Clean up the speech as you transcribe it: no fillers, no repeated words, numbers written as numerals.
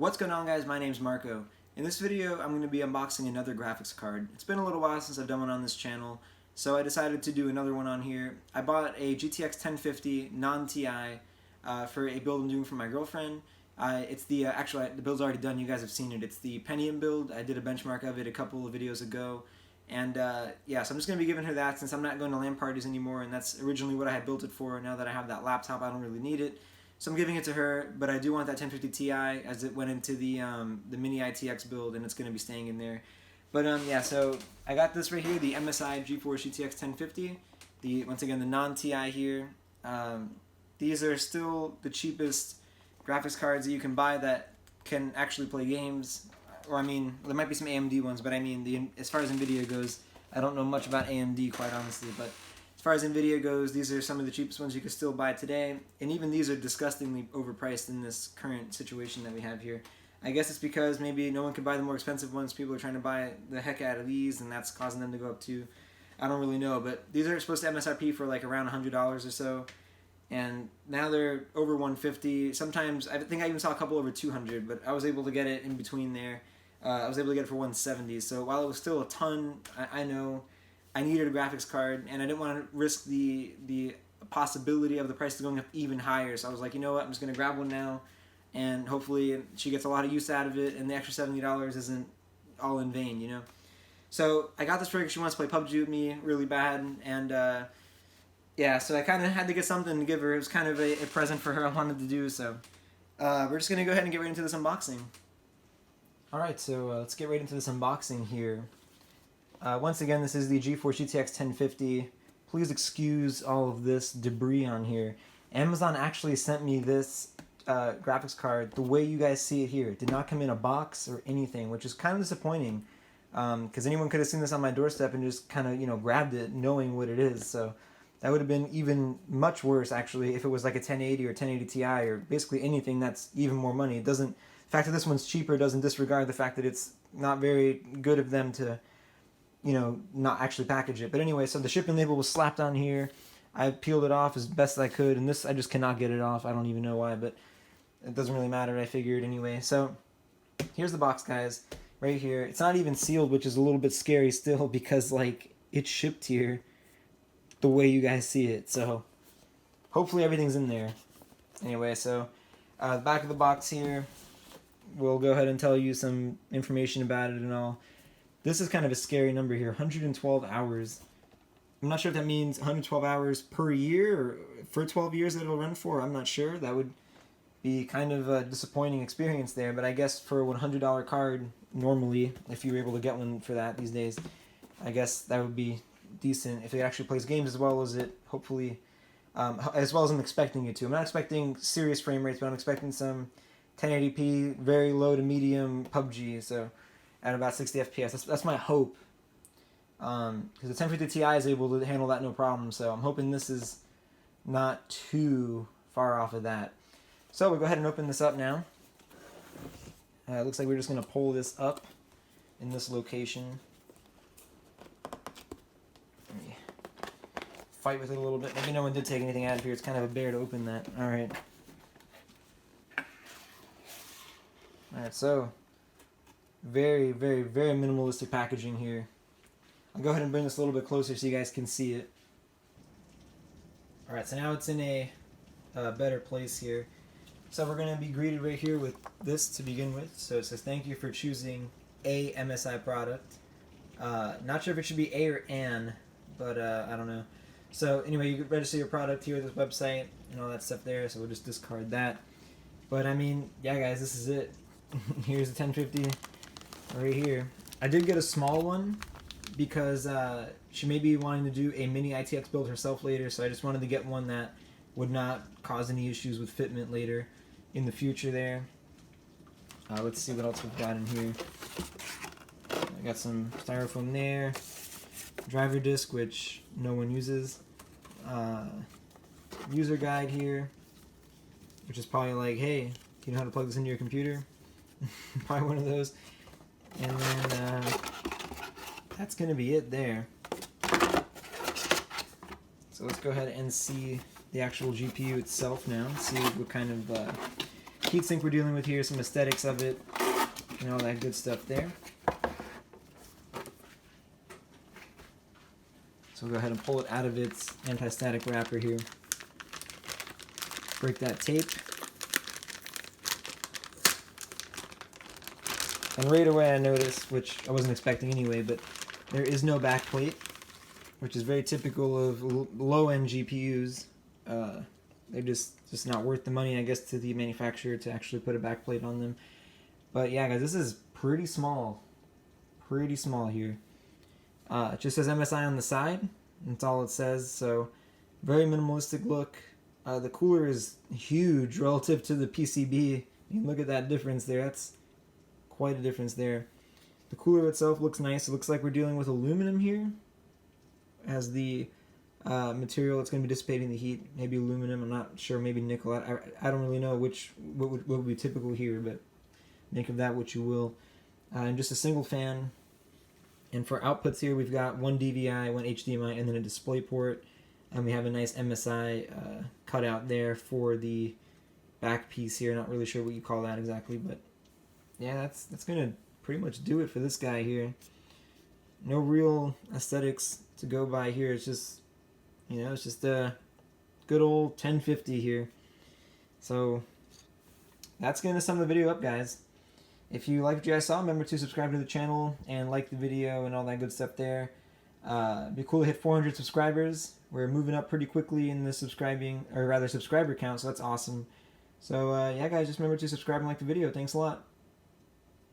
What's going on, guys? My name's Marco. In this video I'm going to be unboxing another graphics card. It's been a little while since I've done one on this channel, so I decided to do another one on here. I bought a GTX 1050 non-TI for a build I'm doing for my girlfriend. It's the the build's already done. You guys have seen it. It's the Pentium build. I did a benchmark of it a couple of videos ago. And yeah, so I'm just going to be giving her that since I'm not going to LAN parties anymore, and that's originally what I had built it for. Now that I have that laptop, I don't really need it. So I'm giving it to her, but I do want that 1050 Ti as it went into the mini ITX build, and it's going to be staying in there. But yeah, so I got this right here, the MSI GeForce GTX 1050. Once again, the non-TI here. These are still the cheapest graphics cards that you can buy that can actually play games. Or I mean, there might be some AMD ones, but I mean, as far as NVIDIA goes, I don't know much about AMD, quite honestly, but as far as NVIDIA goes, these are some of the cheapest ones you can still buy today, and even these are disgustingly overpriced in this current situation that we have here. I guess it's because maybe no one can buy the more expensive ones, people are trying to buy the heck out of these, and that's causing them to go up too. I don't really know, but these are supposed to MSRP for like around $100 or so, and now they're over $150. Sometimes, I think I even saw a couple over $200, but I was able to get it in between there. I was able to get it for $170, so while it was still a ton, I know I needed a graphics card, and I didn't want to risk the possibility of the price going up even higher. So I was like, you know what, I'm just going to grab one now, and hopefully she gets a lot of use out of it, and the extra $70 isn't all in vain, you know? So I got this for her because she wants to play PUBG with me really bad, and yeah, so I kind of had to get something to give her. It was kind of a present for her I wanted to do, so we're just going to go ahead and get right into this unboxing. Alright, so let's get right into this unboxing here. Once again, this is the GeForce GTX 1050. Please excuse all of this debris on here. Amazon actually sent me this graphics card the way you guys see it here. It did not come in a box or anything, which is kind of disappointing, because anyone could have seen this on my doorstep and just kind of, you know, grabbed it knowing what it is. So that would have been even much worse, actually, if it was like a 1080 or 1080 Ti or basically anything that's even more money. It doesn't, the fact that this one's cheaper doesn't disregard the fact that it's not very good of them to, you know, not actually package it. But anyway, so the shipping label was slapped on here. I peeled it off as best I could, and this I just cannot get it off. I don't even know why, but it doesn't really matter, I figured anyway. So here's the box, guys, right here. It's not even sealed, which is a little bit scary still, because like it's shipped here the way you guys see it. So hopefully everything's in there. Anyway, so the back of the box here, we'll go ahead and tell you some information about it and all. This is kind of a scary number here, 112 hours. I'm not sure if that means 112 hours per year or for 12 years that it'll run for. I'm not sure. That would be kind of a disappointing experience there, but I guess for a $100 card, normally, if you were able to get one for that these days, I guess that would be decent if it actually plays games as well as it, hopefully, as well as I'm expecting it to. I'm not expecting serious frame rates, but I'm expecting some 1080p, very low to medium PUBG, so at about 60 FPS. That's my hope. Because the 1050 Ti is able to handle that no problem, so I'm hoping this is not too far off of that. So we'll go ahead and open this up now. It looks like we're just going to pull this up in this location. Let me fight with it a little bit. Maybe no one did take anything out of here. It's kind of a bear to open that. Alright. Alright, so very, very, very minimalistic packaging here. I'll go ahead and bring this a little bit closer so you guys can see it. Alright, so now it's in a better place here. So we're going to be greeted right here with this to begin with. So it says, thank you for choosing a MSI product. Not sure if it should be a or an, but I don't know. So anyway, you can register your product here at this website and all that stuff there, so we'll just discard that. But I mean, yeah guys, this is it. Here's the 1050 right here. I did get a small one because she may be wanting to do a mini ITX build herself later, so I just wanted to get one that would not cause any issues with fitment later in the future there. Let's see what else we've got in here. I got some styrofoam there, driver disc, which no one uses, user guide here, which is probably like, hey, do you know how to plug this into your computer? Probably one of those. And then that's going to be it there. So let's go ahead and see the actual GPU itself now. See what kind of heatsink we're dealing with here, some aesthetics of it, and all that good stuff there. So we'll go ahead and pull it out of its anti-static wrapper here. Break that tape. And right away I noticed, which I wasn't expecting anyway, but there is no back plate, which is very typical of low-end GPUs. They're just not worth the money, I guess, to the manufacturer to actually put a back plate on them. But yeah, guys, this is pretty small. Pretty small here. It just says MSI on the side. That's all it says. So very minimalistic look. The cooler is huge relative to the PCB. You look at that difference there. That's quite a difference there. The cooler itself looks nice. It looks like we're dealing with aluminum here as the material that's going to be dissipating the heat. Maybe aluminum. I'm not sure. Maybe nickel. I don't really know what would be typical here, but make of that what you will. And just a single fan. And for outputs here, we've got one DVI, one HDMI, and then a display port. And we have a nice MSI cutout there for the back piece here. Not really sure what you call that exactly, but yeah, that's going to pretty much do it for this guy here. No real aesthetics to go by here. It's just, you know, it's just a good old 1050 here. So that's going to sum the video up, guys. If you liked what you guys saw, remember to subscribe to the channel and like the video and all that good stuff there. It'd be cool to hit 400 subscribers. We're moving up pretty quickly in the subscriber count, so that's awesome. So yeah, guys, just remember to subscribe and like the video. Thanks a lot.